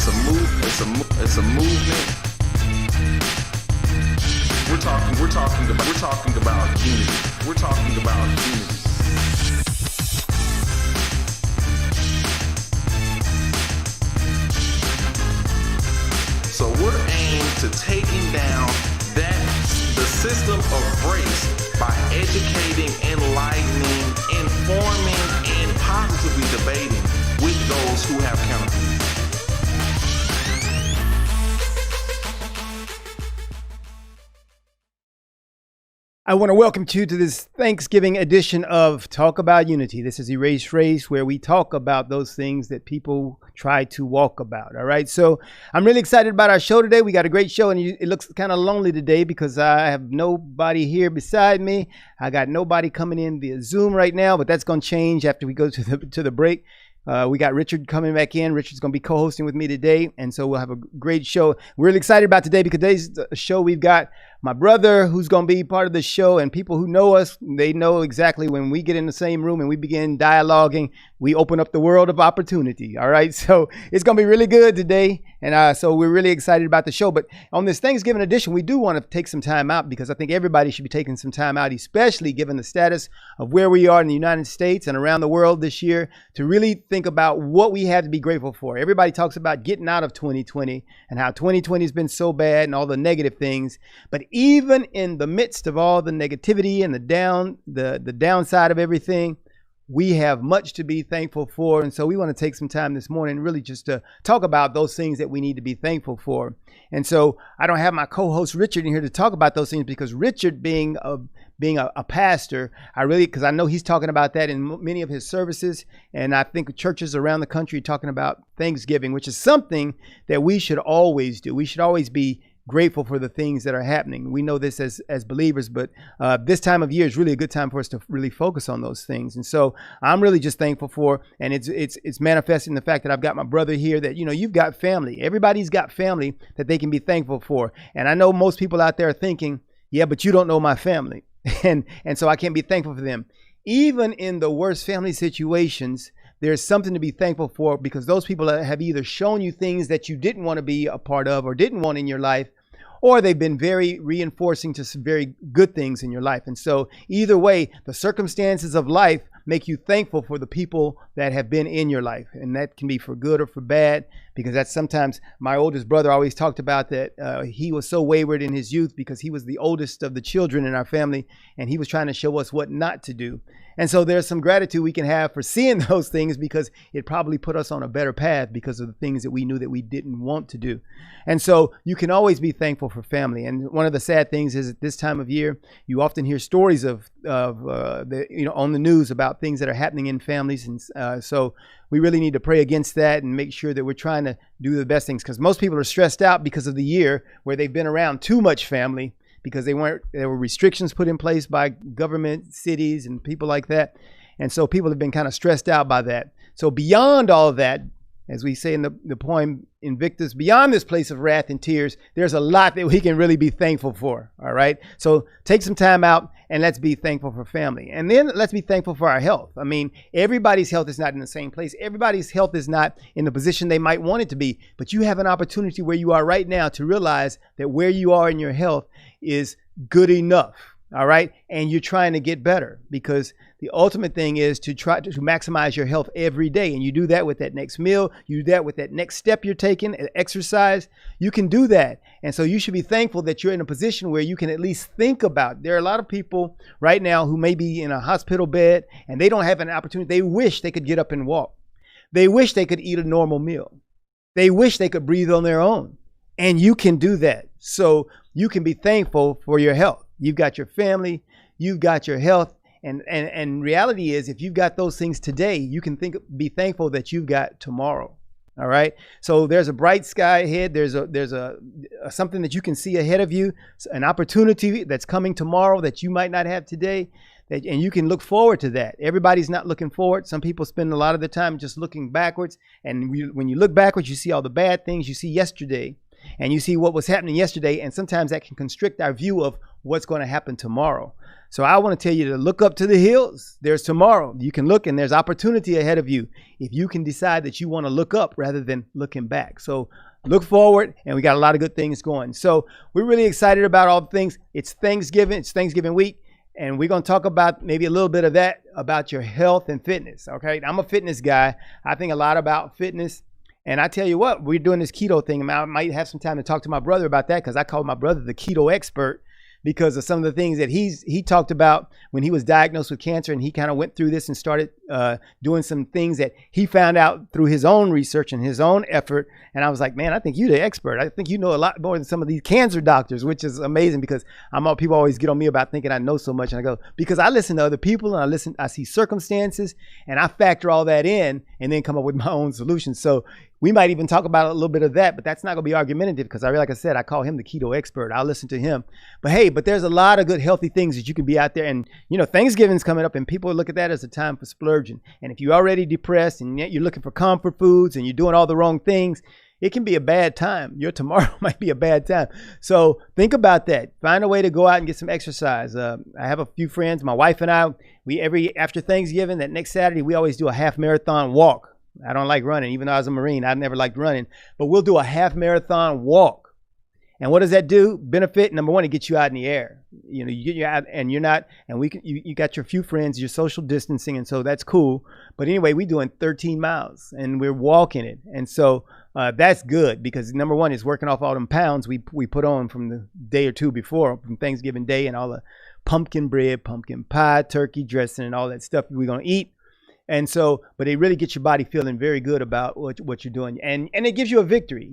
It's a movement. We're talking about unity. We're talking about unity. So we're aimed to taking down the system of race by educating, enlightening, informing, and positively debating with those who have counterviews. I want to welcome you to this Thanksgiving edition of Talk About Unity. This is E.R.A.S.E, where we talk about those things that people try to walk about. All right. So I'm really excited about our show today. We got a great show, and it looks kind of lonely today because I have nobody here beside me. I got nobody coming in via Zoom right now, but that's going to change after we go to the break. We got Richard coming back in. Richard's going to be co-hosting with me today, and so we'll have a great show. We're really excited about today because today's show we've got my brother who's going to be part of the show, and people who know us, they know exactly when we get in the same room and we begin dialoguing, we open up the world of opportunity. All right, so it's going to be really good today, and so we're really excited about the show. But on this Thanksgiving edition, we do want to take some time out because I think everybody should be taking some time out, especially given the status of where we are in the United States and around the world this year, to really think about what we have to be grateful for. Everybody talks about getting out of 2020 and how 2020 has been so bad and all the negative things, but even in the midst of all the negativity and the downside of everything, we have much to be thankful for. And so we want to take some time this morning really just to talk about those things that we need to be thankful for. And so I don't have my co-host Richard in here to talk about those things because Richard being a pastor, because I know he's talking about that in many of his services. And I think churches around the country are talking about Thanksgiving, which is something that we should always do. We should always be grateful for the things that are happening. We know this as believers, but this time of year is really a good time for us to really focus on those things. And so I'm really just thankful for, and it's manifesting the fact that I've got my brother here that, you've got family. Everybody's got family that they can be thankful for. And I know most people out there are thinking, yeah, but you don't know my family. And so I can't be thankful for them. Even in the worst family situations, there's something to be thankful for because those people have either shown you things that you didn't want to be a part of or didn't want in your life, or they've been very reinforcing to some very good things in your life. And so either way, the circumstances of life make you thankful for the people that have been in your life. And that can be for good or for bad, because that's sometimes my oldest brother always talked about that he was so wayward in his youth because he was the oldest of the children in our family, and he was trying to show us what not to do. And so there's some gratitude we can have for seeing those things because it probably put us on a better path because of the things that we knew that we didn't want to do. And so you can always be thankful for family. And one of the sad things is at this time of year, you often hear stories on the news about things that are happening in families. And so we really need to pray against that and make sure that we're trying to do the best things, because most people are stressed out because of the year where they've been around too much family, because there were restrictions put in place by government, cities, and people like that. And so people have been kind of stressed out by that. So beyond all of that, as we say in the poem Invictus, beyond this place of wrath and tears, there's a lot that we can really be thankful for. All right. So take some time out and let's be thankful for family. And then let's be thankful for our health. I mean, everybody's health is not in the same place. Everybody's health is not in the position they might want it to be. But you have an opportunity where you are right now to realize that where you are in your health is good enough. All right. And you're trying to get better, because the ultimate thing is to try to maximize your health every day. And you do that with that next meal. You do that with that next step you're taking, exercise. You can do that. And so you should be thankful that you're in a position where you can at least think about. There are a lot of people right now who may be in a hospital bed and they don't have an opportunity. They wish they could get up and walk. They wish they could eat a normal meal. They wish they could breathe on their own. And you can do that. So you can be thankful for your health. You've got your family, you've got your health, and reality is, if you've got those things today, you can be thankful that you've got tomorrow. All right. So there's a bright sky ahead. There's a something that you can see ahead of you, an opportunity that's coming tomorrow that you might not have today, and you can look forward to that. Everybody's not looking forward. Some people spend a lot of the time just looking backwards, and when you look backwards, you see all the bad things you see yesterday. And you see what was happening yesterday, and sometimes that can constrict our view of what's going to happen tomorrow. So I want to tell you to look up to the hills. There's tomorrow. You can look and there's opportunity ahead of you if you can decide that you want to look up rather than looking back. So look forward, and we got a lot of good things going. So we're really excited about all the things. It's Thanksgiving. It's Thanksgiving week. And we're going to talk about maybe a little bit of that about your health and fitness. Okay. I'm a fitness guy. I think a lot about fitness. And I tell you what, we're doing this keto thing. I might have some time to talk to my brother about that because I call my brother the keto expert because of some of the things that he talked about when he was diagnosed with cancer. And he kind of went through this and started doing some things that he found out through his own research and his own effort. And I was like, man, I think you're the expert. I think you know a lot more than some of these cancer doctors, which is amazing because people always get on me about thinking I know so much. And I go, because I listen to other people and I see circumstances and I factor all that in and then come up with my own solutions. So we might even talk about a little bit of that, but that's not going to be argumentative because like I said, I call him the keto expert. I'll listen to him. But hey, there's a lot of good, healthy things that you can be out there. And, Thanksgiving's coming up and people look at that as a time for splurging. And if you're already depressed and yet you're looking for comfort foods and you're doing all the wrong things, it can be a bad time. Your tomorrow might be a bad time. So think about that. Find a way to go out and get some exercise. I have a few friends, my wife and I, after Thanksgiving, that next Saturday, we always do a half marathon walk. I don't like running. Even though I was a Marine, I never liked running. But we'll do a half marathon walk. And what does that do? Benefit, number one, it gets you out in the air. You get you out and you're not, and you got your few friends, you're social distancing, and so that's cool. But anyway, we're doing 13 miles and we're walking it. And so that's good because number one is working off all them pounds we put on from the day or two before, from Thanksgiving Day, and all the pumpkin bread, pumpkin pie, turkey dressing, and all that stuff we're going to eat. And so, but it really gets your body feeling very good about what you're doing. And it gives you a victory.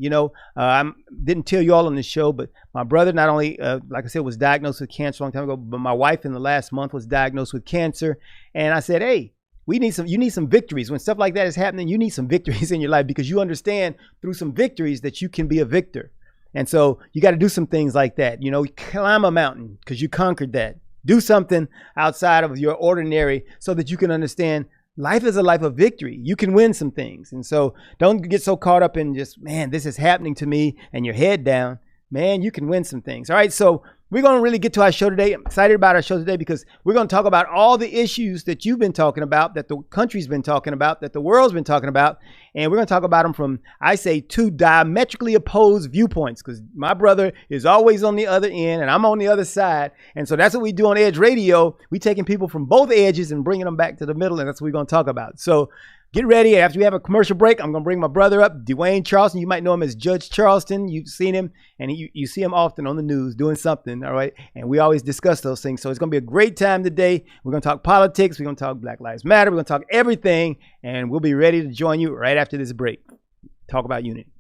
I didn't tell you all on this show, but my brother not only, like I said, was diagnosed with cancer a long time ago, but my wife in the last month was diagnosed with cancer. And I said, hey, you need some victories. When stuff like that is happening, you need some victories in your life because you understand through some victories that you can be a victor. And so you got to do some things like that. Climb a mountain because you conquered that. Do something outside of your ordinary so that you can understand life is a life of victory. You can win some things. And so don't get so caught up in just, man, this is happening to me and your head down. Man, you can win some things. All right. So we're going to really get to our show today. I'm excited about our show today because we're going to talk about all the issues that you've been talking about, that the country's been talking about, that the world's been talking about. And we're going to talk about them from, I say, two diametrically opposed viewpoints because my brother is always on the other end and I'm on the other side. And so that's what we do on Edge Radio. We taking people from both edges and bringing them back to the middle. And that's what we're going to talk about. So get ready. After we have a commercial break, I'm going to bring my brother up, Dwayne Charleston. You might know him as Judge Charleston. You've seen him, and you see him often on the news doing something, all right? And we always discuss those things. So it's going to be a great time today. We're going to talk politics. We're going to talk Black Lives Matter. We're going to talk everything, and we'll be ready to join you right after this break. Talk about unity.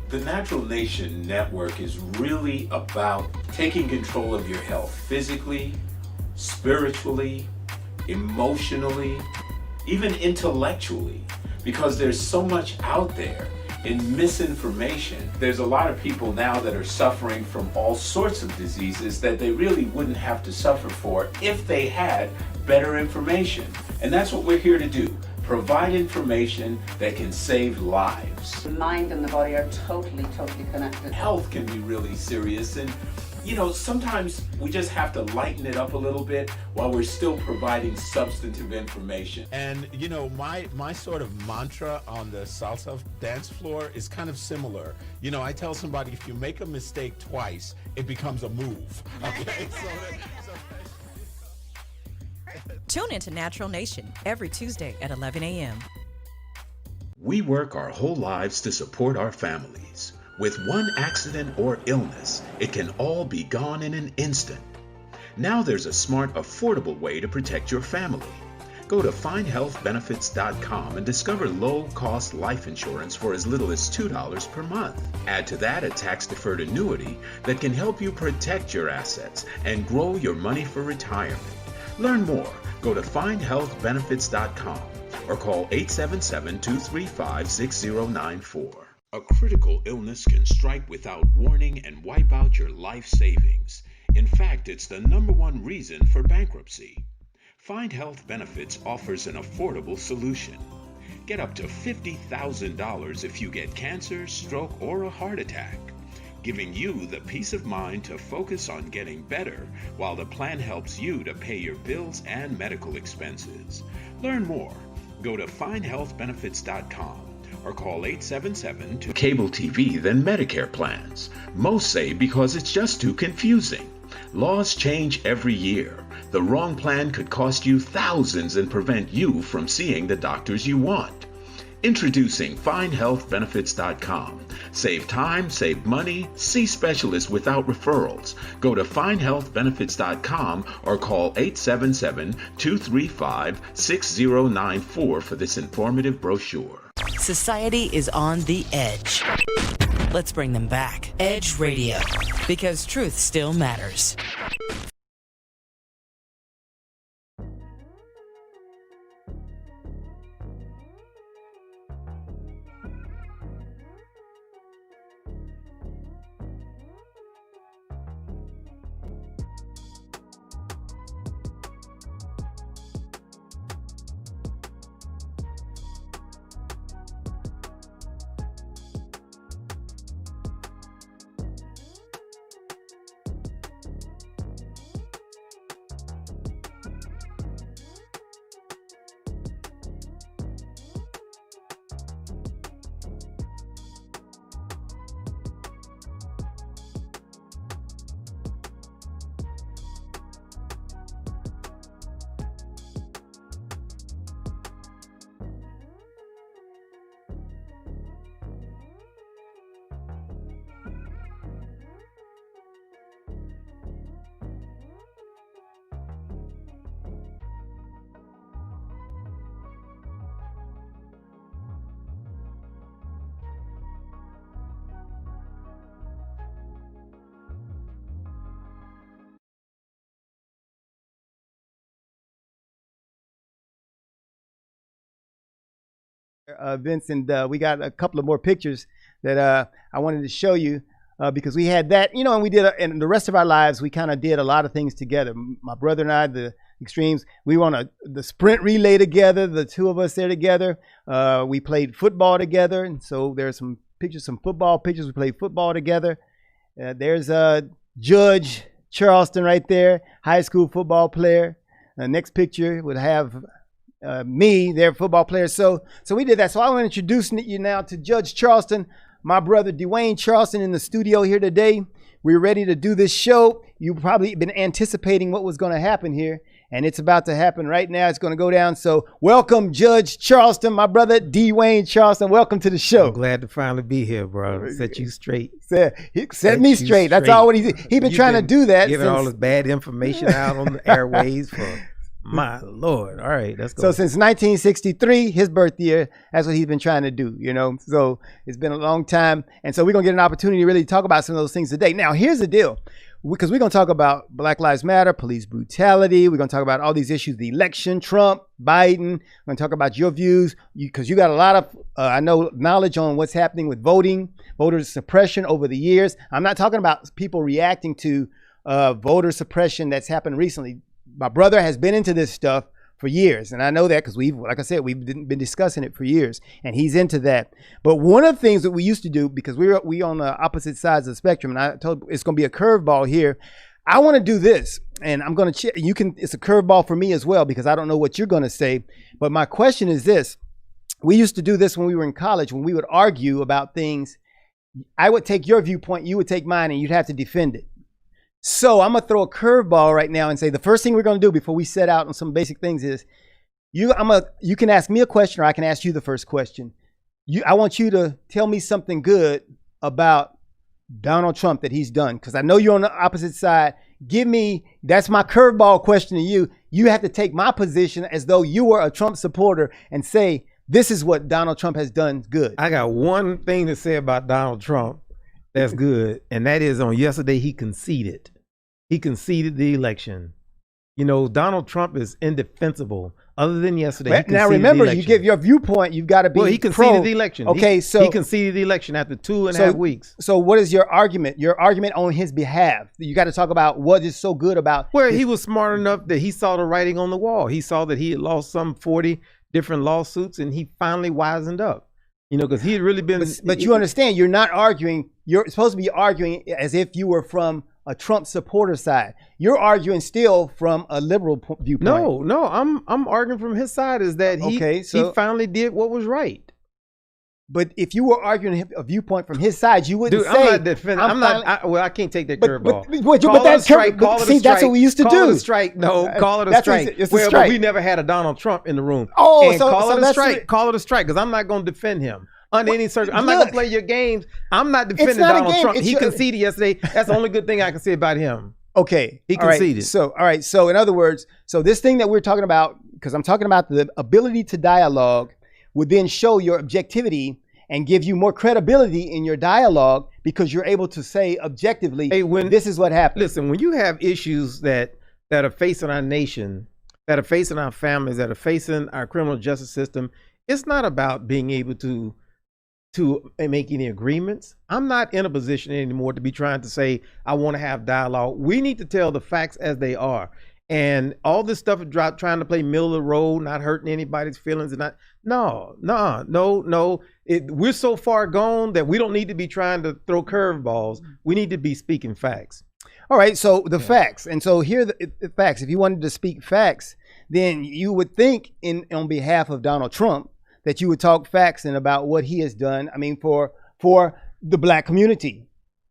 The Natural Nation Network is really about taking control of your health physically, spiritually, emotionally, even intellectually, because there's so much out there in misinformation. There's a lot of people now that are suffering from all sorts of diseases that they really wouldn't have to suffer for if they had better information. And that's what we're here to do. Provide information that can save lives. The mind and the body are totally connected. Health can be really serious, and sometimes we just have to lighten it up a little bit while we're still providing substantive information. And my sort of mantra on the salsa dance floor is kind of similar. I tell somebody, if you make a mistake twice, it becomes a move. Okay. Tune into Natural Nation every Tuesday at 11 a.m. We work our whole lives to support our families. With one accident or illness, it can all be gone in an instant. Now there's a smart, affordable way to protect your family. Go to findhealthbenefits.com and discover low-cost life insurance for as little as $2 per month. Add to that a tax-deferred annuity that can help you protect your assets and grow your money for retirement. Learn more. Go to findhealthbenefits.com or call 877-235-6094. A critical illness can strike without warning and wipe out your life savings. In fact, it's the #1 reason for bankruptcy. Find Health Benefits offers an affordable solution. Get up to $50,000 if you get cancer, stroke, or a heart attack, giving you the peace of mind to focus on getting better while the plan helps you to pay your bills and medical expenses. Learn more. Go to findhealthbenefits.com or call 877 to cable TV than Medicare plans. Most say because it's just too confusing. Laws change every year. The wrong plan could cost you thousands and prevent you from seeing the doctors you want. Introducing findhealthbenefits.com. Save time, save money, see specialists without referrals. Go to findhealthbenefits.com or call 877-235-6094 for this informative brochure. Society is on the edge. Let's bring them back. Edge Radio, because truth still matters. Vince, and we got a couple of more pictures that I wanted to show you because we had that, and we did, and the rest of our lives, we kind of did a lot of things together. My brother and I, the Extremes, we were on the sprint relay together, the two of us there together. We played football together, and so there's some pictures, some football pictures. We played football together. There's Judge Charleston right there, high school football player. Next picture would have me, their football player. So we did that. So I want to introduce you now to Judge Charleston, my brother Dwayne Charleston in the studio here today. We're ready to do this show. You've probably been anticipating what was going to happen here, and it's about to happen right now. It's going to go down. So welcome, Judge Charleston, my brother Dwayne Charleston. Welcome to the show. I'm glad to finally be here, bro. Set you straight. Set me straight. That's all what he's been trying to do that. Giving all this bad information out on the airways for my Lord. All right, let's go. So since 1963, his birth year, that's what he's been trying to do, So it's been a long time. And so we're going to get an opportunity to really talk about some of those things today. Now, here's the deal. Because we're going to talk about Black Lives Matter, police brutality. We're going to talk about all these issues, the election, Trump, Biden. We're going to talk about your views because you got a lot of, I know, knowledge on what's happening with voting, voter suppression over the years. I'm not talking about people reacting to voter suppression that's happened recently. My brother has been into this stuff for years, and I know that because like I said, we've been discussing it for years, and he's into that. But one of the things that we used to do, because we on the opposite sides of the spectrum, and I told it's going to be a curveball here. I want to do this, and I'm going to it's a curveball for me as well because I don't know what you're going to say. But my question is this: we used to do this when we were in college, when we would argue about things. I would take your viewpoint, you would take mine, and you'd have to defend it. So I'm going to throw a curveball right now and say the first thing we're going to do before we set out on some basic things is you can ask me a question or I can ask you the first question. I want you to tell me something good about Donald Trump that he's done? Because I know you're on the opposite side. That's my curveball question to you. You have to take my position as though you were a Trump supporter and say, this is what Donald Trump has done good. I got one thing to say about Donald Trump that's good, and that is on yesterday he conceded. He conceded the election. You know, Donald Trump is indefensible. Other than yesterday, now remember, you give your viewpoint. You've got to be. Well, he conceded the election. Okay, he conceded the election after 2.5 weeks. So, what is your argument? Your argument on his behalf? You got to talk about what is so good about. Well, he was smart enough that he saw the writing on the wall. He saw that he had lost some 40 different lawsuits, and he finally wisened up. You know, because he had really been. But you understand, you're not arguing. You're supposed to be arguing as if you were from a Trump supporter side. You're arguing still from a liberal viewpoint. No, I'm arguing from his side is that he finally did what was right. But if you were arguing a viewpoint from his side, you wouldn't say. I'm not defending. I can't take that curveball. But that's strike. See, that's what we used to do. Call it a strike. No, call it a strike. It's a strike. But we never had a Donald Trump in the room. Oh, and call it a strike. Call it a strike because I'm not going to defend him. Under any circumstance, I'm not going to play your games. I'm not defending Donald Trump. He conceded yesterday. That's the only good thing I can say about him. Okay. He conceded. All right. So in other words, this thing that we're talking about, because I'm talking about the ability to dialogue, would then show your objectivity and give you more credibility in your dialogue because you're able to say objectively, this is what happened. Listen, when you have issues that are facing our nation, that are facing our families, that are facing our criminal justice system, it's not about being able to make any agreements. I'm not in a position anymore to be trying to say, I want to have dialogue. We need to tell the facts as they are. And all this stuff of trying to play middle of the road, not hurting anybody's feelings. No. We're so far gone that we don't need to be trying to throw curveballs. We need to be speaking facts. All right, so the facts. And so here are the facts. If you wanted to speak facts, then you would think on behalf of Donald Trump that you would talk facts and about what he has done. I mean, for the black community,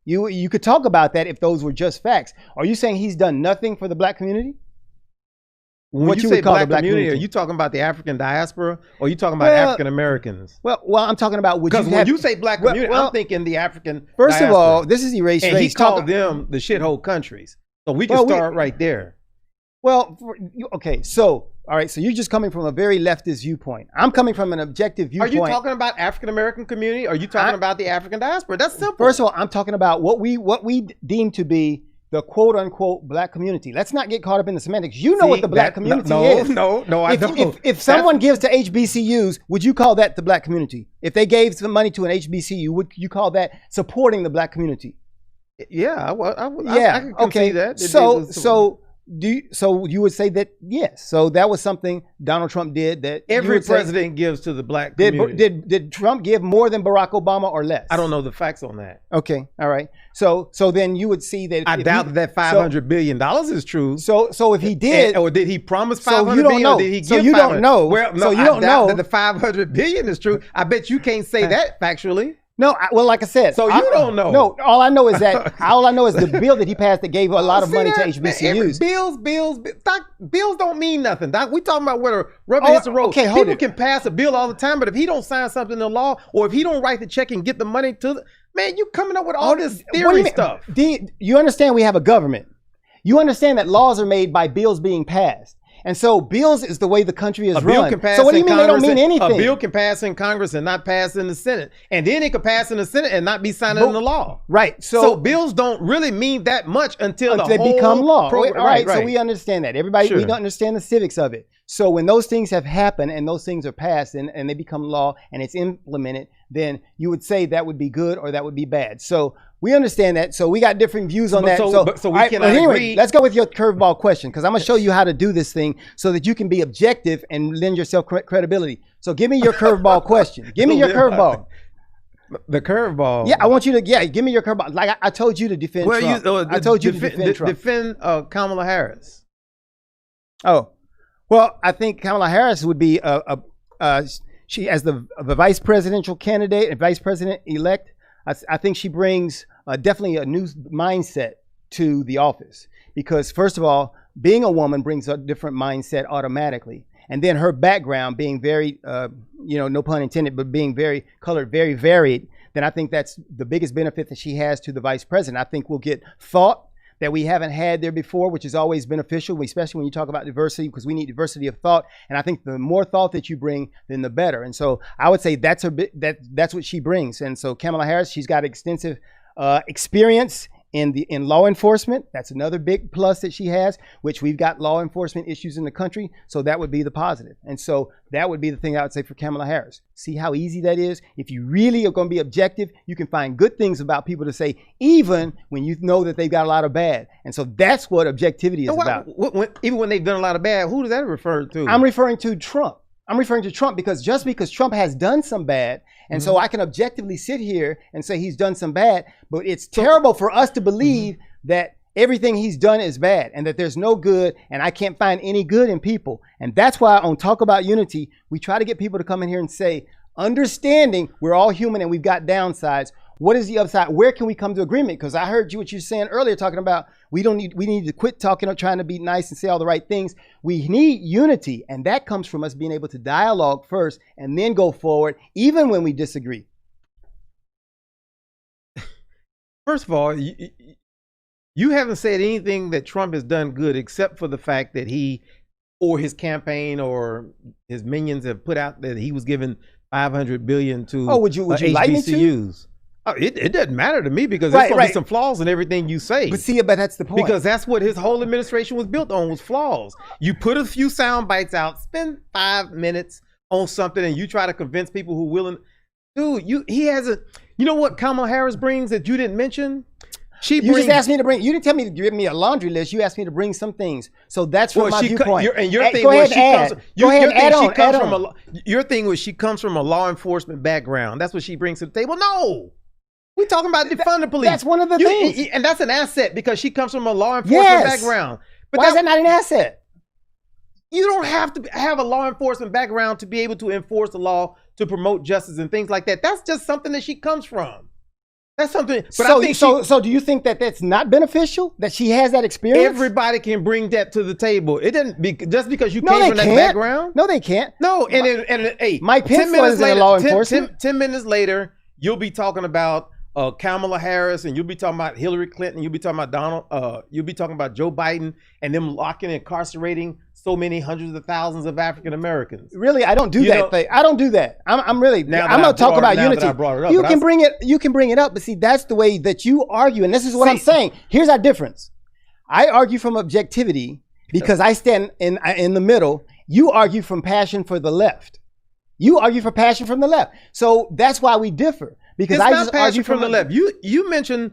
you could talk about that if those were just facts. Are you saying he's done nothing for the black community? When you say black community, are you talking about the African diaspora, or are you talking about African Americans? Well, I'm talking about because when you say black community, I'm thinking the African. First diaspora. Of all, this is E.R.A.S.E. And he called them the shithole countries, so we can start right there. Well, okay, so all right, so you're just coming from a very leftist viewpoint. I'm coming from an objective viewpoint. Are you talking about African American community? Or are you talking about the African diaspora? That's simple. First of all, I'm talking about what we deem to be the quote unquote black community. Let's not get caught up in the semantics. You know what the black community is. No, I don't. If someone gives to HBCUs, would you call that the black community? If they gave some money to an HBCU, would you call that supporting the black community? Yeah, I can concede that. So you would say that yes. So that was something Donald Trump did that every president gives to the black community. Did Trump give more than Barack Obama or less? I don't know the facts on that. Okay, all right. So then you would see that I doubt that $500 billion is true. So if he did, or did he promise $500 billion? Or did he give so you don't know. Well, no, so you don't know that the $500 billion is true. I bet you can't say that factually. No, well, like I said, so you don't know. No, all I know is the bill that he passed that gave a lot of money to HBCUs. Bills don't mean nothing. Doc, we talking about where the rubber hits the road. Okay, people can pass a bill all the time, but if he don't sign something into law, or if he don't write the check and get the money to man, you coming up with all this theory stuff. You understand we have a government. You understand that laws are made by bills being passed. And so bills is the way the country is run. So what do you mean they don't mean anything? A bill can pass in Congress and not pass in the Senate. And then it can pass in the Senate and not be signed into law. Right. So bills don't really mean that much until they become law. Right. So we understand that. Everybody, we don't understand the civics of it. So when those things have happened and those things are passed and they become law and it's implemented, then you would say that would be good or that would be bad. So we understand that. So we got different views on that. So we cannot agree. Let's go with your curveball question because I'm going to show you how to do this thing so that you can be objective and lend yourself credibility. So give me your curveball question. Give me your curveball. The curveball. Yeah, I want you to. Yeah, give me your curveball. Like I told you to defend Trump. I told you to defend Trump. Defend Kamala Harris. Oh, well, I think Kamala Harris would be she as the vice presidential candidate and vice president elect. I think she brings definitely a new mindset to the office because first of all, being a woman brings a different mindset automatically. And then her background being very, no pun intended, but being very colored, very varied, then I think that's the biggest benefit that she has to the vice president. I think we'll get thought that we haven't had there before, which is always beneficial, especially when you talk about diversity, because we need diversity of thought. And I think the more thought that you bring, then the better. And so I would say that's that's what she brings. And so Kamala Harris, she's got extensive experience in law enforcement. That's another big plus that she has, which we've got law enforcement issues in the country. So that would be the positive. And so that would be the thing I would say for Kamala Harris. See how easy that is? If you really are going to be objective, you can find good things about people to say, even when you know that they've got a lot of bad. And so that's what objectivity is about. Even when they've done a lot of bad, who does that refer to? I'm referring to Trump. I'm referring to Trump because just because Trump has done some bad, and so I can objectively sit here and say he's done some bad, but it's terrible for us to believe that everything he's done is bad and that there's no good, and I can't find any good in people. And that's why on Talk About Unity, we try to get people to come in here and say, understanding we're all human and we've got downsides. What is the upside? Where can we come to agreement? Because I heard what you were saying earlier, talking about we need to quit talking or trying to be nice and say all the right things. We need unity, and that comes from us being able to dialogue first and then go forward, even when we disagree. First of all, you haven't said anything that Trump has done good except for the fact that he or his campaign or his minions have put out that he was given $500 billion to would you like me to? Oh, it doesn't matter to me because there's going to be some flaws in everything you say. But that's the point. Because that's what his whole administration was built on, was flaws. You put a few sound bites out, spend 5 minutes on something, and you try to convince people who willing. Dude, he hasn't. You know what Kamala Harris brings that you didn't mention? You just asked me to bring. You didn't tell me to give me a laundry list. You asked me to bring some things. So that's from my viewpoint. Your thing was she comes from a law enforcement background. That's what she brings to the table. No. We're talking about defund the police. That's one of the things. And that's an asset because she comes from a law enforcement background. But why is that not an asset? You don't have to have a law enforcement background to be able to enforce the law, to promote justice and things like that. That's just something that she comes from. That's something. But so do you think that that's not beneficial, that she has that experience? Everybody can bring that to the table. It doesn't be just because you came from that background. No, they can't. No, and hey, Mike Pence was in law enforcement. 10 minutes later, you'll be talking about Kamala Harris, and you'll be talking about Hillary Clinton, you'll be talking about you'll be talking about Joe Biden and them locking and incarcerating so many hundreds of thousands of African Americans. Really, I don't do that thing. I don't do that. I'm really. I'm going to talk about unity. You can bring it. You can bring it up, but see, that's the way that you argue, and this is what I'm saying. Here's our difference. I argue from objectivity because I stand in the middle. You argue from passion for the left. You argue for passion from the left. So that's why we differ. Because it's I not just passion argue from the left. You mentioned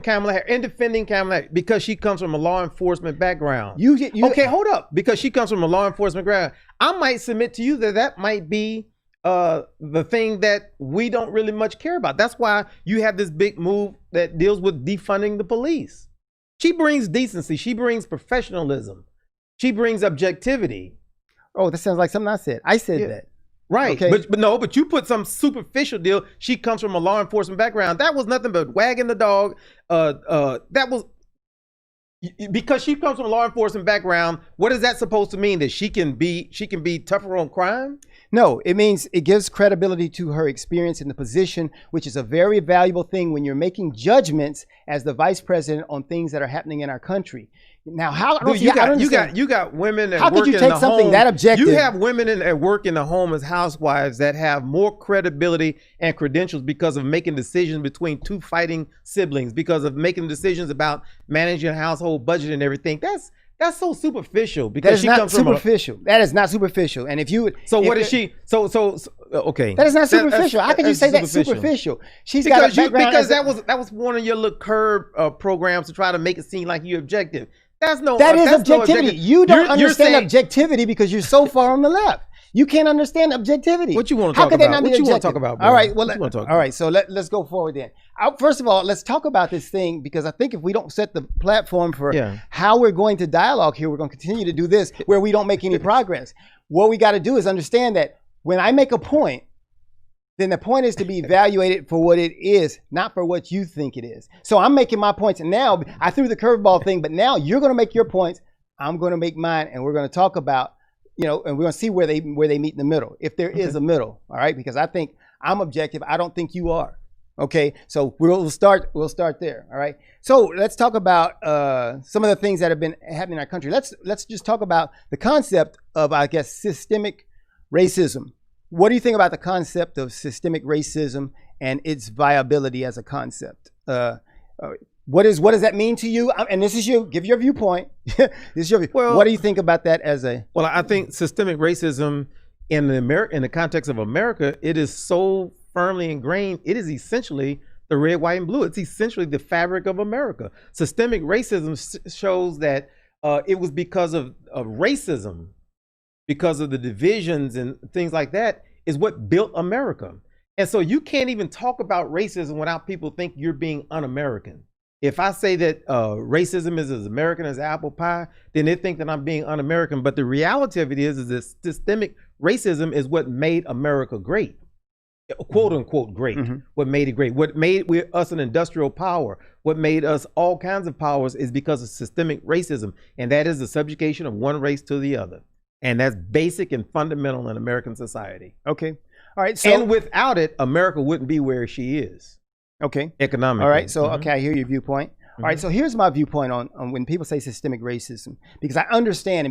Kamala Harris and defending Kamala Harris because she comes from a law enforcement background. Okay, hold up. Because she comes from a law enforcement background, I might submit to you that might be the thing that we don't really much care about. That's why you have this big move that deals with defunding the police. She brings decency. She brings professionalism. She brings objectivity. Oh, that sounds like something I said. I said that. Right. Okay. But you put some superficial deal. She comes from a law enforcement background. That was nothing but wagging the dog. That was because she comes from a law enforcement background. What is that supposed to mean? That she can be tougher on crime? No, it means it gives credibility to her experience in the position, which is a very valuable thing when you're making judgments as the vice president on things that are happening in our country. Now, you got women that how work could you in take the something home. That objective? You have women at work in the home as housewives that have more credibility and credentials because of making decisions between two fighting siblings, because of making decisions about managing a household budget and everything. That's so superficial because she comes from superficial. That is not superficial. And if you would, what is she? Okay. That is not superficial. How could you say that's superficial? She's got a background because that was one of your little curb programs to try to make it seem like you're objective. That is objectivity. You don't understand objectivity because you're so far on the left. You can't understand objectivity. What you want to talk about? What you want to talk about? All right. Well, all right. So let's go forward then. First of all, let's talk about this thing because I think if we don't set the platform for how we're going to dialogue here, we're going to continue to do this where we don't make any progress. What we got to do is understand that when I make a point, then the point is to be evaluated for what it is, not for what you think it is. So I'm making my points, and now I threw the curveball thing, but now you're going to make your points. I'm going to make mine, and we're going to talk about, and we're going to see where they meet in the middle, if there is a middle. All right, because I think I'm objective. I don't think you are. Okay, so we'll start there. All right. So let's talk about some of the things that have been happening in our country. Let's just talk about the concept of, I guess, systemic racism. What do you think about the concept of systemic racism and its viability as a concept? What does that mean to you? And this is give your viewpoint. This is your Well, what do you think about that as a? Well, I think systemic racism in the context of America, it is so firmly ingrained. It is essentially the red, white, and blue. It's essentially the fabric of America. Systemic racism shows that it was because of racism, because of the divisions and things like that, is what built America. And so you can't even talk about racism without people think you're being un-American. If I say that racism is as American as apple pie, then they think that I'm being un-American. But the reality of it is that systemic racism is what made America great, quote unquote great. What made it great, what made us an industrial power, what made us all kinds of powers is because of systemic racism. And that is the subjugation of one race to the other. And that's basic and fundamental in American society. Okay. All right. So, and without it, America wouldn't be where she is. Okay. Economically. All right. So, okay, I hear your viewpoint. All right. So here's my viewpoint on when people say systemic racism, because I understand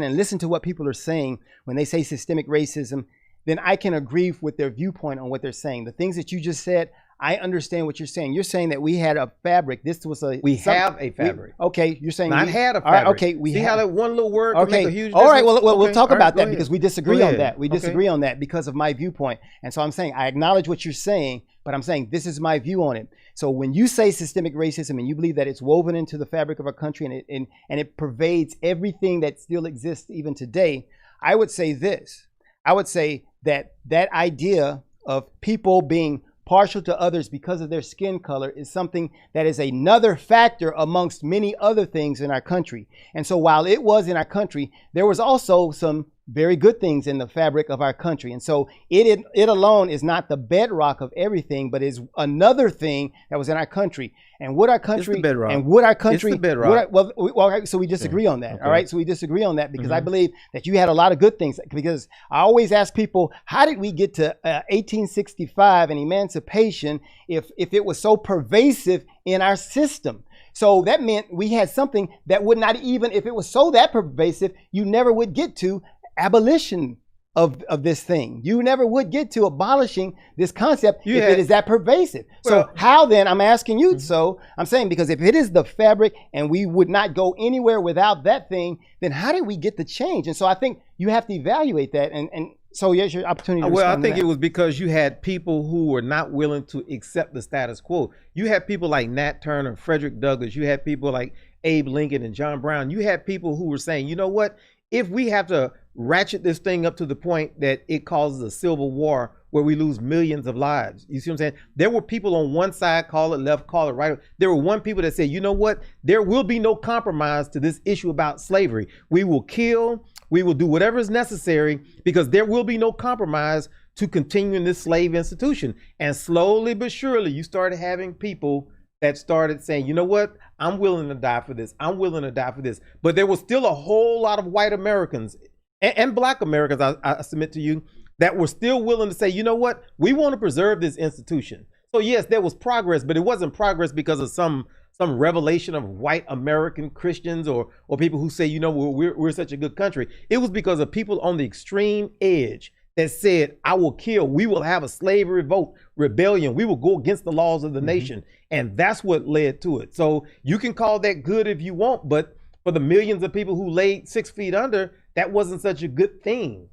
and listen to what people are saying when they say systemic racism, then I can agree with their viewpoint on what they're saying. The things that you just said, I understand what you're saying. You're saying that we had a fabric. This was we have a fabric. Okay, you're saying I had a fabric. All right, okay, we see how that one little word can make a huge difference? All right, well, okay. we'll talk about that ahead. because we disagree on that. We disagree on that because of my viewpoint. And so I'm saying I acknowledge what you're saying, but I'm saying this is my view on it. So when you say systemic racism and you believe that it's woven into the fabric of our country and it pervades everything that still exists even today, I would say this. I would say that idea of people being partial to others because of their skin color is something that is another factor amongst many other things in our country. And so while it was in our country, there was also some very good things in the fabric of our country. And so it alone is not the bedrock of everything, but is another thing that was in our country. And would our country it's the bedrock. And would our country it's the bedrock. So we disagree on that. Okay. All right. So we disagree on that because I believe that you had a lot of good things, because I always ask people, how did we get to 1865 and emancipation if it was so pervasive in our system? So that meant we had something that would not even, if it was so that pervasive, you never would get to abolition of this thing. You never would get to abolishing this concept if it is that pervasive. Well, so how then, I'm asking you, so I'm saying, because if it is the fabric and we would not go anywhere without that thing, then how did we get the change? And so I think you have to evaluate that. And so here's your opportunity to well, I respond to think that. it was because you had people who were not willing to accept the status quo. You had people like Nat Turner, Frederick Douglass. You had people like Abe Lincoln and John Brown. You had people who were saying, you know what? If we have to ratchet this thing up to the point that it causes a civil war where we lose millions of lives, you see what I'm saying? There were people on one side, call it left, call it right. There were one people that said, you know what? There will be no compromise to this issue about slavery. We will kill, we will do whatever is necessary because there will be no compromise to continuing this slave institution. And slowly but surely, you started having people that started saying, you know what? I'm willing to die for this. I'm willing to die for this. But there was still a whole lot of white Americans and black Americans, I submit to you, that were still willing to say, you know what? We want to preserve this institution. So yes, there was progress, but it wasn't progress because of some revelation of white American Christians or people who say, you know, we're such a good country. It was because of people on the extreme edge that said, I will kill, we will have a slave revolt, rebellion, we will go against the laws of the nation. And that's what led to it. So you can call that good if you want, but for the millions of people who laid 6 feet under, that wasn't such a good thing.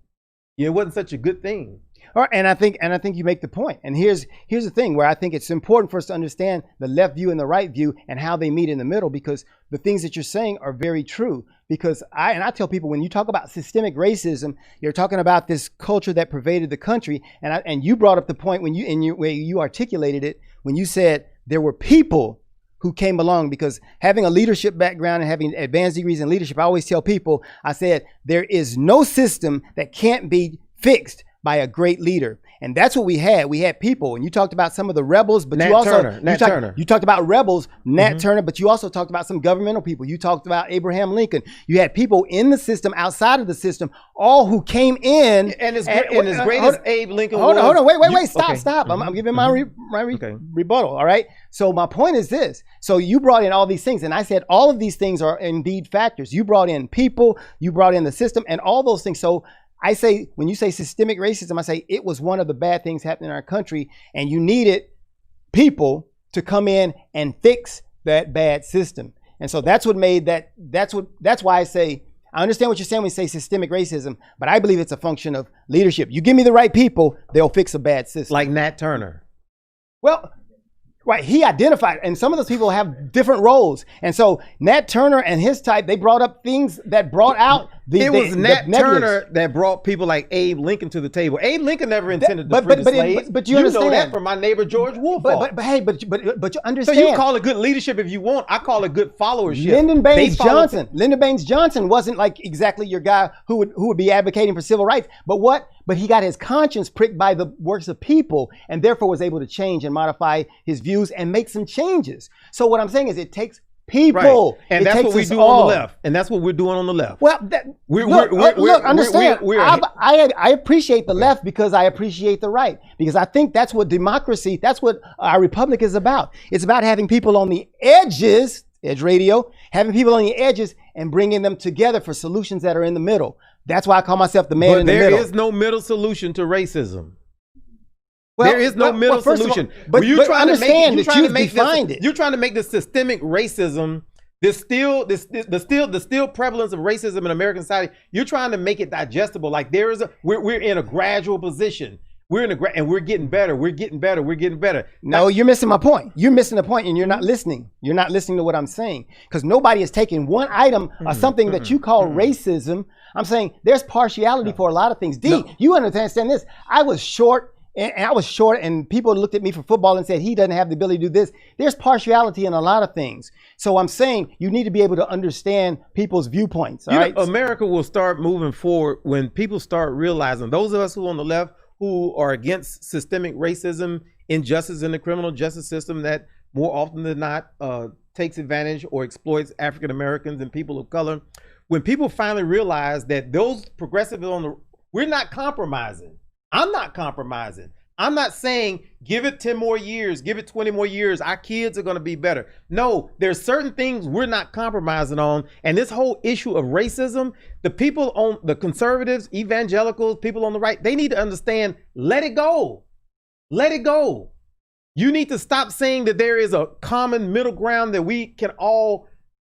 It wasn't such a good thing. All right, and I think you make the point. And here's the thing where I think it's important for us to understand the left view and the right view and how they meet in the middle, because the things that you're saying are very true. Because I tell people, when you talk about systemic racism, you're talking about this culture that pervaded the country. And you brought up the point when you articulated it, when you said there were people who came along, because having a leadership background and having advanced degrees in leadership, I always tell people, I said, there is no system that can't be fixed by a great leader. And that's what we had. We had people, and you talked about some of the rebels, but Nat you also Turner. you talked about rebels, Nat Turner, but you also talked about some governmental people. You talked about Abraham Lincoln. You had people in the system, outside of the system, all who came in. And as great as Abe Lincoln was. Hold on, wait, stop. Okay. I'm giving my rebuttal, all right? So my point is this. So you brought in all these things, and I said all of these things are indeed factors. You brought in people, you brought in the system, and all those things. So I say, when you say systemic racism, I say it was one of the bad things happening in our country, and you needed people to come in and fix that bad system. And so that's what made that, that's why I say, I understand what you're saying when you say systemic racism, but I believe it's a function of leadership. You give me the right people, they'll fix a bad system. Like Nat Turner. Well, right, he identified, and some of those people have different roles. And so Nat Turner and his type, they brought up things that brought out It was Nat Turner that brought people like Abe Lincoln to the table. Abe Lincoln never intended to free the slaves. But you understand know that from my neighbor George Wolfe. But you understand. So you call it good leadership if you want. I call it good followership. Lyndon Baines Johnson wasn't like exactly your guy who would be advocating for civil rights. But he got his conscience pricked by the works of people, and therefore was able to change and modify his views and make some changes. So what I'm saying is, it takes people, right. And that's what we do on the left, and that's what we're doing on the left. Well, understand. I appreciate the left because I appreciate the right, because I think that's what democracy, that's what our republic is about. It's about having people on the edges, Edge Radio, having people on the edges and bringing them together for solutions that are in the middle. That's why I call myself the man in the middle. There is no middle solution to racism. Well, there is no middle solution. But you're trying to make You're trying to make this systemic racism, the still prevalence of racism in American society. You're trying to make it digestible. Like we're in a gradual position. And we're getting better. We're getting better. No, you're missing my point. You're missing the point, and you're not listening. You're not listening to what I'm saying, because nobody is taking one item or something that you call racism. I'm saying there's partiality for a lot of things. You understand this? I was short. And people looked at me for football and said, he doesn't have the ability to do this. There's partiality in a lot of things. So I'm saying you need to be able to understand people's viewpoints. All right? America will start moving forward when people start realizing, those of us who are on the left who are against systemic racism, injustice in the criminal justice system that more often than not takes advantage or exploits African Americans and people of color. When people finally realize that those progressives we're not compromising. I'm not compromising. I'm not saying give it 10 more years, give it 20 more years. Our kids are going to be better. No, there's certain things we're not compromising on. And this whole issue of racism, the people on the conservatives, evangelicals, people on the right, they need to understand, let it go. Let it go. You need to stop saying that there is a common middle ground that we can all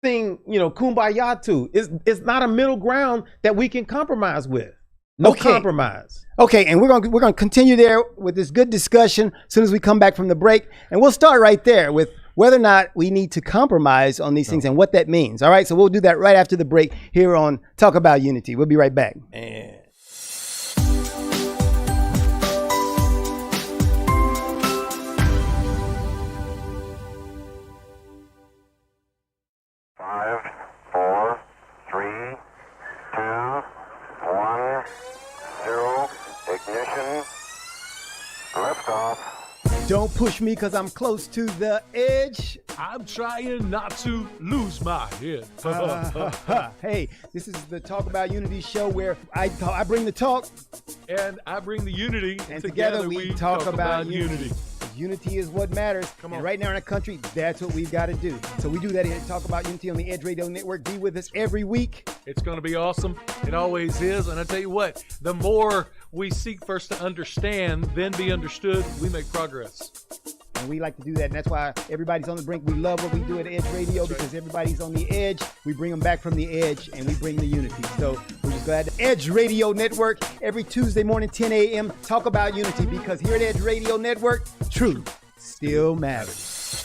sing, kumbaya to. It's not a middle ground that we can compromise with. No compromise. Okay, and we're gonna continue there with this good discussion as soon as we come back from the break, and we'll start right there with whether or not we need to compromise on these things and what that means. All right, so we'll do that right after the break here on Talk About Unity. We'll be right back. Don't push me because I'm close to the edge. I'm trying not to lose my head. Hey, this is the Talk About Unity show where I bring the talk. And I bring the unity. And together we talk about unity. Unity is what matters. Come on. And right now in our country, that's what we've got to do. So we do that here at Talk About Unity on the Edge Radio Network. Be with us every week. It's going to be awesome. It always is. And I tell you what, the more we seek first to understand, then be understood, we make progress. And we like to do that. And that's why everybody's on the brink. We love what we do at Edge Radio because everybody's on the edge. We bring them back from the edge and we bring the unity. So we're just glad to Edge Radio Network every Tuesday morning, 10 a.m. Talk About Unity, because here at Edge Radio Network, truth still matters.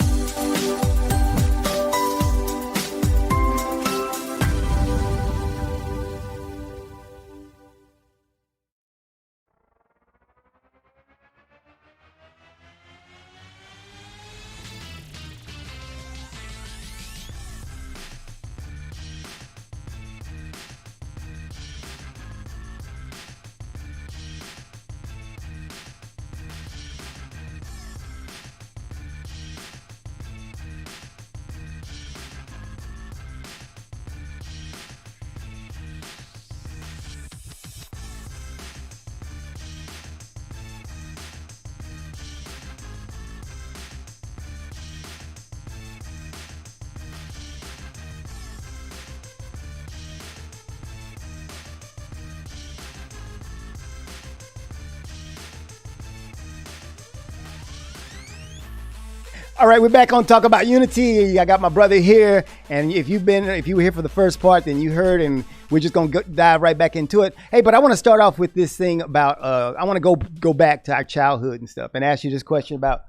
All right, we're back on Talk About Unity. I got my brother here, and if you were here for the first part, then you heard, and we're just gonna dive right back into it. Hey, but I want to start off with this thing about I want to go back to our childhood and stuff, and ask you this question about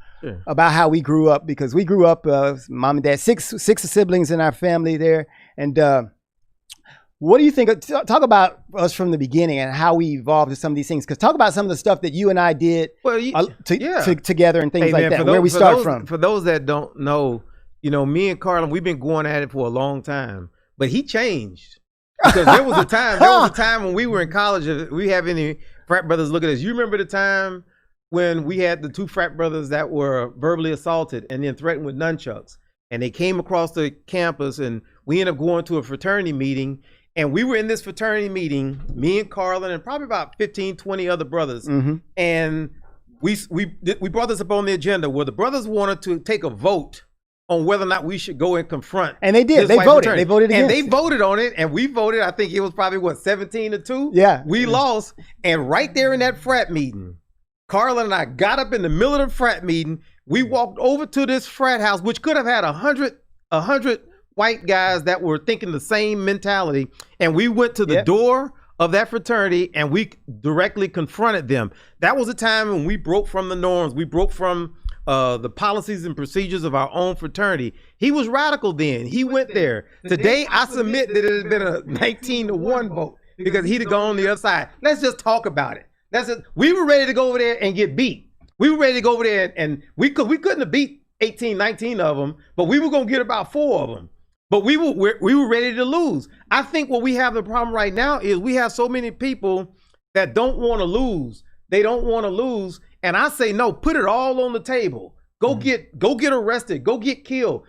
how we grew up, because we grew up, mom and dad, six siblings in our family there, and what do you think? Talk about us from the beginning and how we evolved to some of these things. Because talk about some of the stuff that you and I did together and things like that. Where we start from. For those that don't know, me and Carlin, we've been going at it for a long time. But he changed, because there was a time when we were in college. If we have any frat brothers look at us, you remember the time when we had the 2 frat brothers that were verbally assaulted and then threatened with nunchucks, and they came across the campus, and we ended up going to a fraternity meeting. And we were in this fraternity meeting, me and Carlin, and probably about 15, 20 other brothers. Mm-hmm. And we brought this up on the agenda where the brothers wanted to take a vote on whether or not we should go and confront. And they did. They voted. Fraternity. They voted against. And they voted on it, and we voted. I think it was probably, 17-2? Yeah. We lost. And right there in that frat meeting, Carlin and I got up in the middle of the frat meeting. We walked over to this frat house, which could have had 100 white guys that were thinking the same mentality, and we went to the door of that fraternity and we directly confronted them. That was a time when we broke from the norms. We broke from the policies and procedures of our own fraternity. He was radical then. He went there. Today, I submit that it had been a 19-1 vote, because he'd have gone on the other side. Let's just talk about it. We were ready to go over there and get beat. We were ready to go over there, and we couldn't have beat 18, 19 of them, but we were going to get about 4 of them. But we were ready to lose. I think what we have the problem right now is we have so many people that don't want to lose. They don't want to lose. And I say, no, put it all on the table. Go get arrested. Go get killed.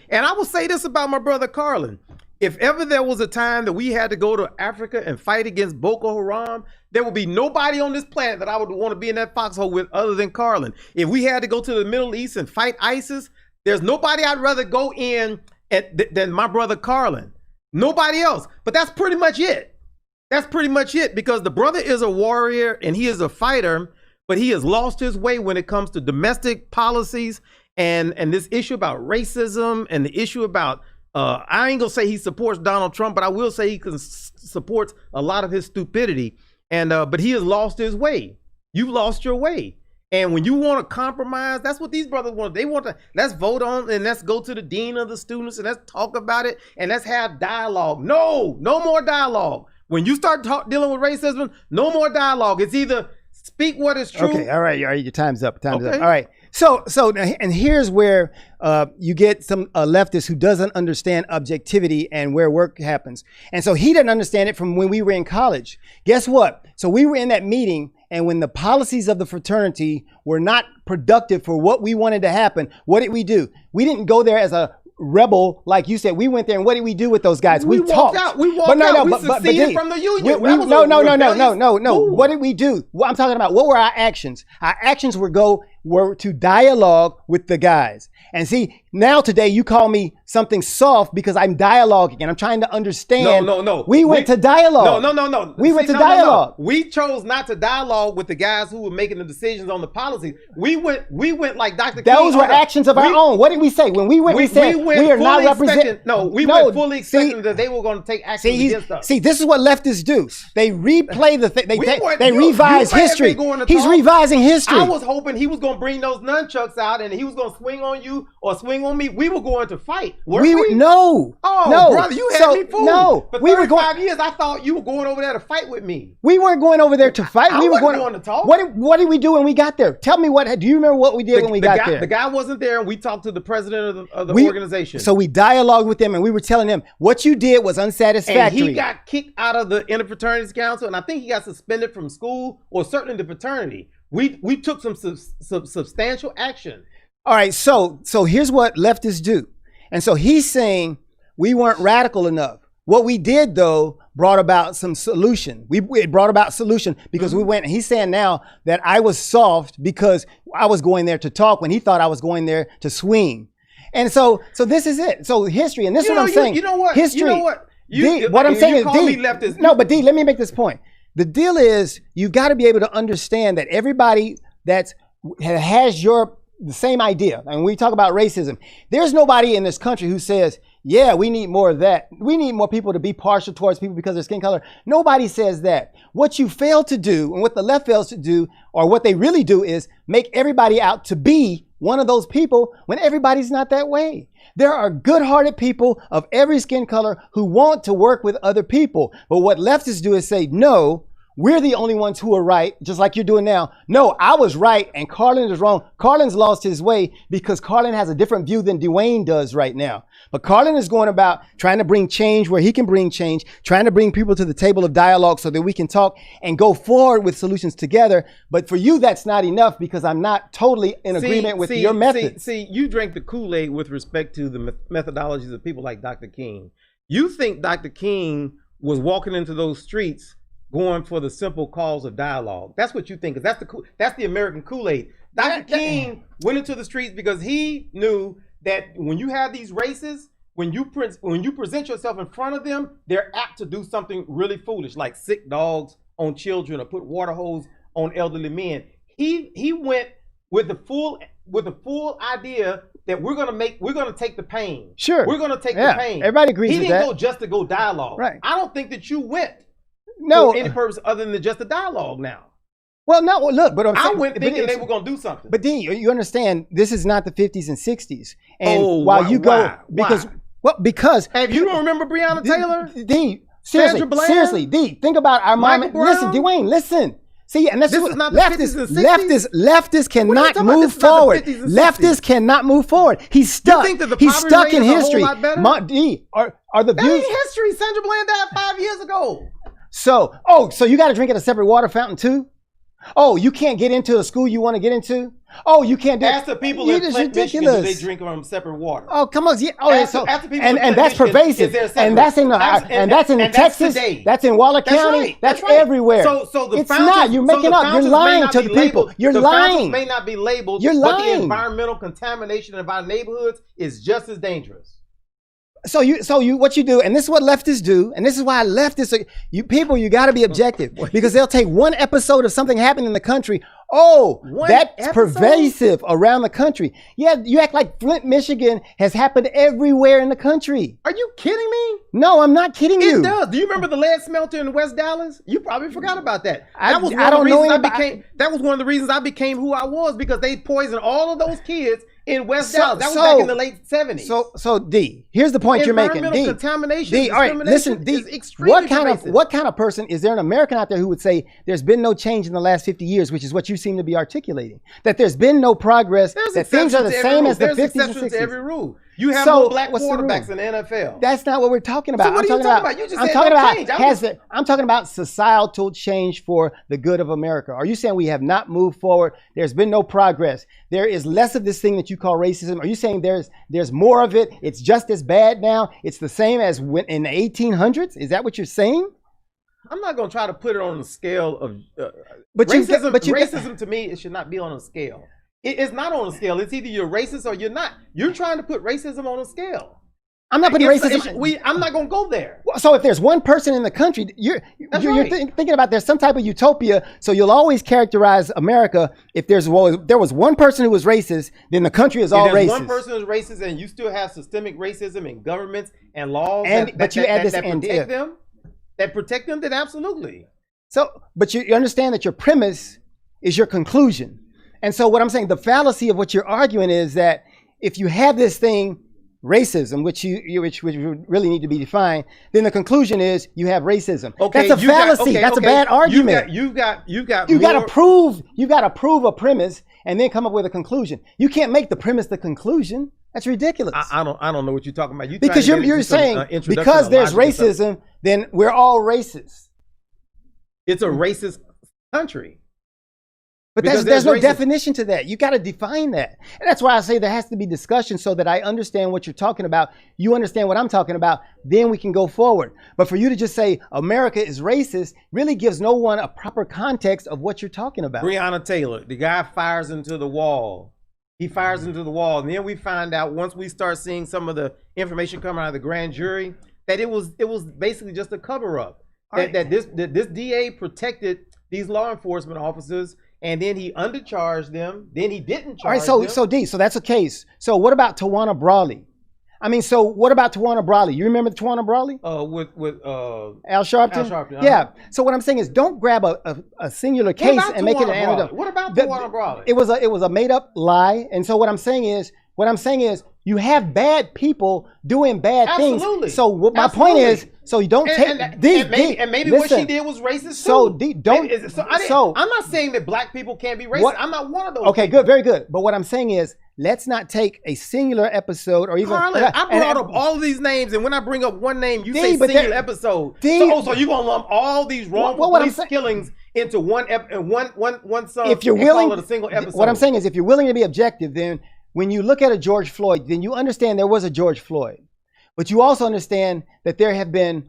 And I will say this about my brother Carlin. If ever there was a time that we had to go to Africa and fight against Boko Haram, there would be nobody on this planet that I would want to be in that foxhole with other than Carlin. If we had to go to the Middle East and fight ISIS, there's nobody I'd rather go in than my brother Carlin. Nobody else. But that's pretty much it. Because the brother is a warrior and he is a fighter, but he has lost his way when it comes to domestic policies and this issue about racism and the issue about I ain't gonna say he supports Donald Trump, but I will say he supports a lot of his stupidity. And but he has lost his way. You've lost your way. And when you want to compromise, that's what these brothers want. They want to, let's vote on and let's go to the dean of the students and let's talk about it and let's have dialogue. No more dialogue. When you start dealing with racism, no more dialogue. It's either speak what is true. Okay, all right, your time's up. All right. So, and here's where you get some leftist who doesn't understand objectivity and where work happens. And so he didn't understand it from when we were in college. Guess what? So we were in that meeting, and when the policies of the fraternity were not productive for what we wanted to happen, what did we do? We didn't go there as a rebel, like you said. We went there, and what did we do with those guys? We talked. We seceded from the union. No. What did we do? I'm talking about, what were our actions? Our actions were to dialogue with the guys. And see, now today you call me something soft because I'm dialoguing and I'm trying to understand. No. We went to dialogue. No. We went to dialogue. We chose not to dialogue with the guys who were making the decisions on the policies. We went like Dr. King. Those were actions of our own. What did we say? When we went, we said we are not representing. We went fully expecting that they were going to take action against us. See, this is what leftists do. They replay the thing. They revise history. He's revising history. I was hoping he was going to bring those nunchucks out and he was going to swing on you or swing on me. We were going to fight. No. Brother, you had me fooled. No. For 35 years, I thought you were going over there to fight with me. We weren't going over there to fight. We were going to talk. What did we do when we got there? Tell me do you remember what we did when we got there? The guy wasn't there, and we talked to the president of the organization. So we dialogued with them, and we were telling them what you did was unsatisfactory. And he got kicked out of the Interfraternities Council, and I think he got suspended from school or certainly the fraternity. We took some substantial action. All right, so here's what leftists do. And so he's saying we weren't radical enough. What we did, though, brought about some solution. It brought about solution because we went, and he's saying now that I was soft because I was going there to talk when he thought I was going there to swing. And so this is it. So history, and this is what I'm saying. You know what? History. You know what? What I'm saying is, D, let me make this point. The deal is, you've got to be able to understand that everybody that has your the same idea. And we talk about racism. There's nobody in this country who says, yeah, we need more of that. We need more people to be partial towards people because of their skin color. Nobody says that. What you fail to do, and what the left fails to do, or what they really do, is make everybody out to be one of those people when everybody's not that way. There are good-hearted people of every skin color who want to work with other people. But what leftists do is say, no, we're the only ones who are right, just like you're doing now. No, I was right and Carlin is wrong. Carlin's lost his way because Carlin has a different view than Dwayne does right now. But Carlin is going about trying to bring change where he can bring change, trying to bring people to the table of dialogue so that we can talk and go forward with solutions together. But for you, that's not enough because I'm not totally in agreement with your methods. See, you drank the Kool-Aid with respect to the methodologies of people like Dr. King. You think Dr. King was walking into those streets going for the simple cause of dialogue. That's what you think, because that's the American Kool-Aid. Dr. King went into the streets because he knew that when you have these races, when you present yourself in front of them, they're apt to do something really foolish, like sick dogs on children or put water hose on elderly men. He went with the full idea that we're gonna take the pain. Sure, we're gonna take the pain. Everybody agrees with that. He didn't go just to go dialogue. Right. I don't think that you went for any purpose other than just a dialogue now. Well, no, look, but I went thinking they were going to do something. But D, you understand, this is not the 50s and 60s. And because have you don't remember Breonna Taylor? D, seriously, D, think about our mom. Listen, Dwayne, listen. See, and this is not leftists cannot move forward. Leftists cannot move forward. He's stuck. He's stuck in history. D, are the views history? Sandra Bland died 5 years ago. So you got to drink at a separate water fountain too? Oh, you can't get into a school you want to get into? Oh, you can't do Ask the people in Flint, Michigan, do they drink from separate water? Oh, come on. Yeah. Oh, and that's pervasive. And that's in Texas. That's in Waller County. That's everywhere. So the it's not. You're making up. You're lying to the people. You're lying. The fountains may not be labeled, You're but lying. the environmental contamination of our neighborhoods is just as dangerous. So what you do, and this is what leftists do, and this is why leftists are, you got to be objective because they'll take one episode of something happening in the country. Oh, that's pervasive around the country. Yeah, you act like Flint, Michigan has happened everywhere in the country. Are you kidding me? No, I'm not kidding you. It does. Do you remember the lead smelter in West Dallas? You probably forgot about that. That was one of the reasons I became who I was, because they poisoned all of those kids in West Dallas. That was back in the late 70s. So D, here's the point you're making. Environmental contamination, D, all right, listen, D, what kind of person is there an American out there who would say there's been no change in the last 50 years, which is what you seem to be articulating, that there's been no progress, that things are the same as the 50s and 60s? To every rule. You have more black quarterbacks in the NFL. That's not what we're talking about. So what are you talking about? You just said no change. I'm talking about societal change for the good of America. Are you saying we have not moved forward? There's been no progress. There is less of this thing that you call racism. Are you saying there's more of it? It's just as bad now. It's the same as in the 1800s. Is that what you're saying? I'm not going to try to put it on a scale of racism. To me, it should not be on a scale. It's not on a scale. It's either you're racist or you're not. You're trying to put racism on a scale. I'm not putting racism. I'm not going to go there. So if there's one person in the country, you're thinking about there's some type of utopia. So you'll always characterize America. If there was one person who was racist, then the country is all racist. One person who's racist, and you still have systemic racism in governments and laws that protect them, then absolutely. So, but you understand that your premise is your conclusion. And so what I'm saying, the fallacy of what you're arguing is that if you have this thing, racism, which really need to be defined, then the conclusion is you have racism. Okay, that's a fallacy. That's a bad argument. You've got to prove a premise and then come up with a conclusion. You can't make the premise the conclusion. That's ridiculous. I don't know what you're talking about. Because you're saying because there's racism, then we're all racist. It's a racist country. But there's no definition to that. You got to define that. And that's why I say there has to be discussion so that I understand what you're talking about. You understand what I'm talking about. Then we can go forward. But for you to just say America is racist really gives no one a proper context of what you're talking about. Breonna Taylor, the guy fires into the wall. He fires into the wall. And then we find out, once we start seeing some of the information coming out of the grand jury, that it was basically just a cover up. That this DA protected these law enforcement officers and then he undercharged them, then he didn't charge All right, so them. so that's a case. So what about Tawana Brawley? I mean, so what about Tawana Brawley? You remember Tawana Brawley? With Al Sharpton? Al Sharpton, Yeah. So what I'm saying is, don't grab a singular case and make it an anecdote. What about The- Tawana Brawley? It was a made up lie. And so what I'm saying is, you have bad people doing bad Absolutely. things. So what my point Absolutely. is, so you don't take and maybe what she did was racist So too. don't. I'm not saying that black people can't be racist. I'm not one of those. Okay, good, very good. But what I'm saying is, let's not take a singular episode or even. Carlin, I brought up all of these names, and when I bring up one name, you say but singular episode. So you gonna lump all these wrongful police killings into one song? If you're willing, call it a single episode. What I'm saying is, if you're willing to be objective, then when you look at a George Floyd, then you understand there was a George Floyd, but you also understand that there have been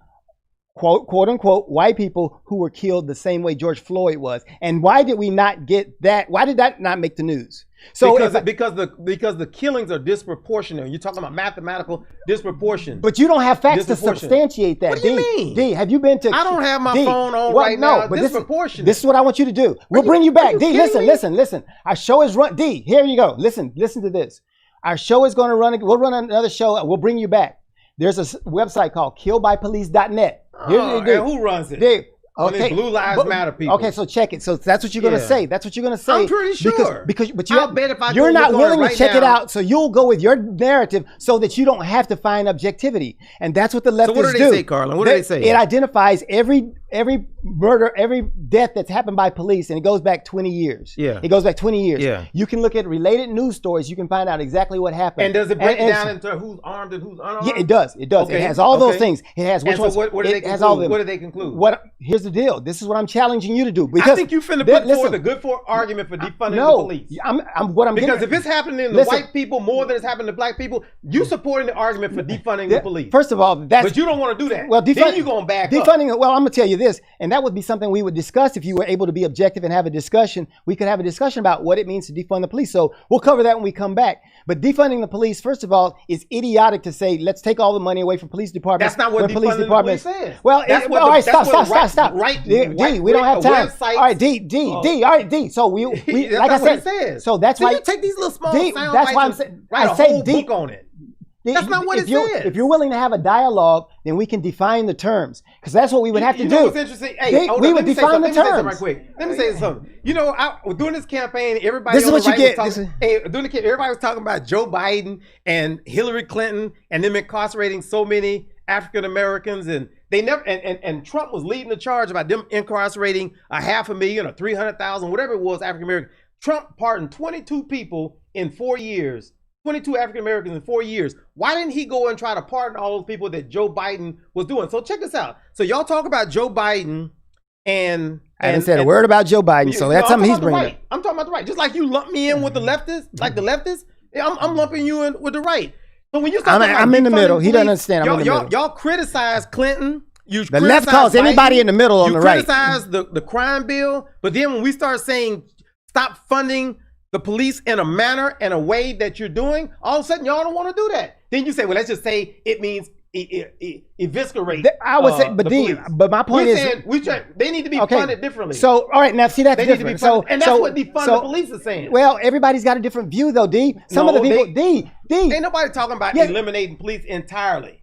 quote unquote white people who were killed the same way George Floyd was. And why did we not get that? Why did that not make the news? So because the killings are disproportionate. You're talking about mathematical disproportion. But you don't have facts to substantiate that. What do you mean? D, have you been to? I don't have my phone on right now. But disproportionate. This is what I want you to do. We'll bring you back. D, listen. Our show is run. D, here you go. Listen to this. Our show is going to run. We'll run another show. We'll bring you back. There's a website called killbypolice.net. And who runs it? D, Okay. Blue Lives Matter people. Okay, so check it. So that's what you're going to say. That's what you're going to say. I'm pretty sure. But you're not willing to check it out, so you'll go with your narrative so that you don't have to find objectivity. And that's what the leftists do. So what do they say, Carlin? What do they say? It identifies every murder, every death that's happened by police, and it goes back 20 years. Yeah. It goes back 20 years. Yeah. You can look at related news stories. You can find out exactly what happened. And does it break down into who's armed and who's unarmed? Yeah, it does. It does. Okay. It has all those things. It has which ones. What do they conclude? What do they conclude? Here's the deal. This is what I'm challenging you to do. I think you finna put forth a good argument for defunding the police. Because if it's happening to white people more than it's happening to black people, you supporting the argument for defunding the police. First of all, but you don't want to do that. Well, then you gonna back defunding. up. Well, I'm gonna tell you this, and that would be something we would discuss if you were able to be objective and have a discussion. We could have a discussion about what it means to defund the police. So we'll cover that when we come back. But defunding the police, first of all, is idiotic to say let's take all the money away from police departments. That's not what defunding the police says. Well, all right, stop. Right, D, we don't have time. All right, D. All right, D. So we like I said. So that's why you take these little small D, sound that's why I'm bites saying write a whole book on it. That's not what it says. If you're willing to have a dialogue, then we can define the terms, because that's what we would have to do. You know what's interesting? Hey, we would define the terms. Let me say something right quick. Let me say something. You know, during this campaign, everybody this is what you get. Everybody was talking about Joe Biden and Hillary Clinton and them incarcerating so many African Americans, and they never and Trump was leading the charge about them incarcerating 500,000 or 300,000, whatever it was, African American. Trump pardoned 22 people in 4 years. 22 African Americans in 4 years. Why didn't he go and try to pardon all those people that Joe Biden was doing? So check this out. So y'all talk about Joe Biden and I haven't said a word about Joe Biden, so that's something he's bringing up. I'm talking about the right. Just like you lump me in with the leftists, like the leftists, I'm lumping you in with the right. So when you start I'm in the middle. He doesn't understand. I'm in the middle. Y'all criticize Clinton. The left calls anybody in the middle on the right. You criticize the crime bill, but then when we start saying stop funding the police in a manner and a way that you're doing, all of a sudden y'all don't want to do that. Then you say, well, let's just say it means eviscerate. I would say, but my point is, they need to be funded differently. So, all right, now see that's different. So, and that's what defund the police is saying. Well, everybody's got a different view, though. D. Some of the people, ain't nobody talking about eliminating police entirely.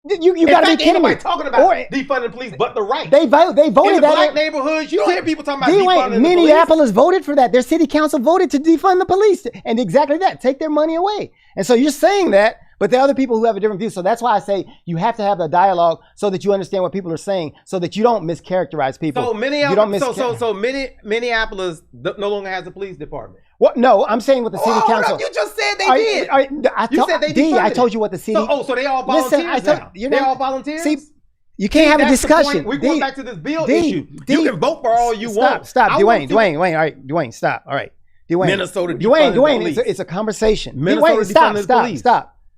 You got to be kidding me. Talking about defunding police, but the right. They voted in the that. Black neighborhoods, you don't hear people talking about defunding the police. Minneapolis voted for that. Their city council voted to defund the police, and exactly that, take their money away. And so you're saying that, but there are other people who have a different view. So that's why I say you have to have a dialogue so that you understand what people are saying, so that you don't mischaracterize people. So Minneapolis no longer has a police department. What? No, I'm saying with the city council. You just said they did. You said they defunded. I told you what the city. So they all volunteers now. They all volunteers. See, you can't have a discussion. We're going back to this bill issue. You can vote for all you want. Stop, Dwayne. All right, Dwayne, stop. All right, Dwayne. Minnesota. Dwayne. It's a conversation. Minnesota defunded the police.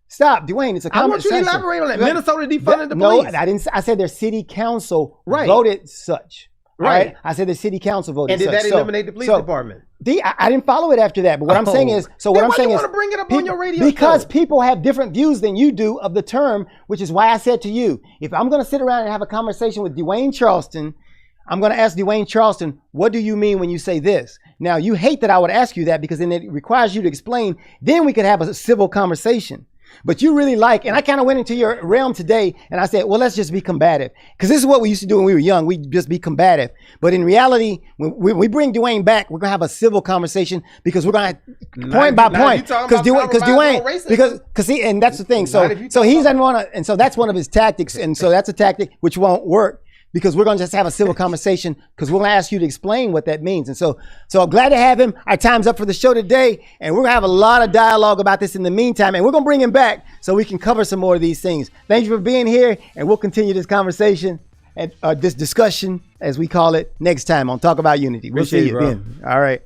Stop, Dwayne. It's a conversation. I want you to elaborate on that. Minnesota defunded the police. No, I didn't. I said their city council voted such. Right. I said the city council voted. And did that eliminate the police department? I didn't follow it after that. But what I'm saying is, why do you want to bring it up on your radio because people have different views than you do of the term, which is why I said to you, if I'm going to sit around and have a conversation with Dwayne Charleston I'm going to ask Dwayne Charleston, what do you mean when you say this? Now, you hate that I would ask you that because then it requires you to explain. Then we could have a civil conversation. But you really like, and I kind of went into your realm today and I said, well, let's just be combative. Because this is what we used to do when we were young. We'd just be combative. But in reality, when we bring Dwayne back, we're going to have a civil conversation because we're going to point by point. Because Dwayne, see, and that's the thing. So he doesn't want to, and so that's one of his tactics. And so that's a tactic which won't work. Because we're going to just have a civil conversation because we're going to ask you to explain what that means. And so I'm glad to have him. Our time's up for the show today. And we're going to have a lot of dialogue about this in the meantime. And we're going to bring him back so we can cover some more of these things. Thank you for being here. And we'll continue this conversation and this discussion, as we call it, next time on Talk About Unity. We'll see you then. All right.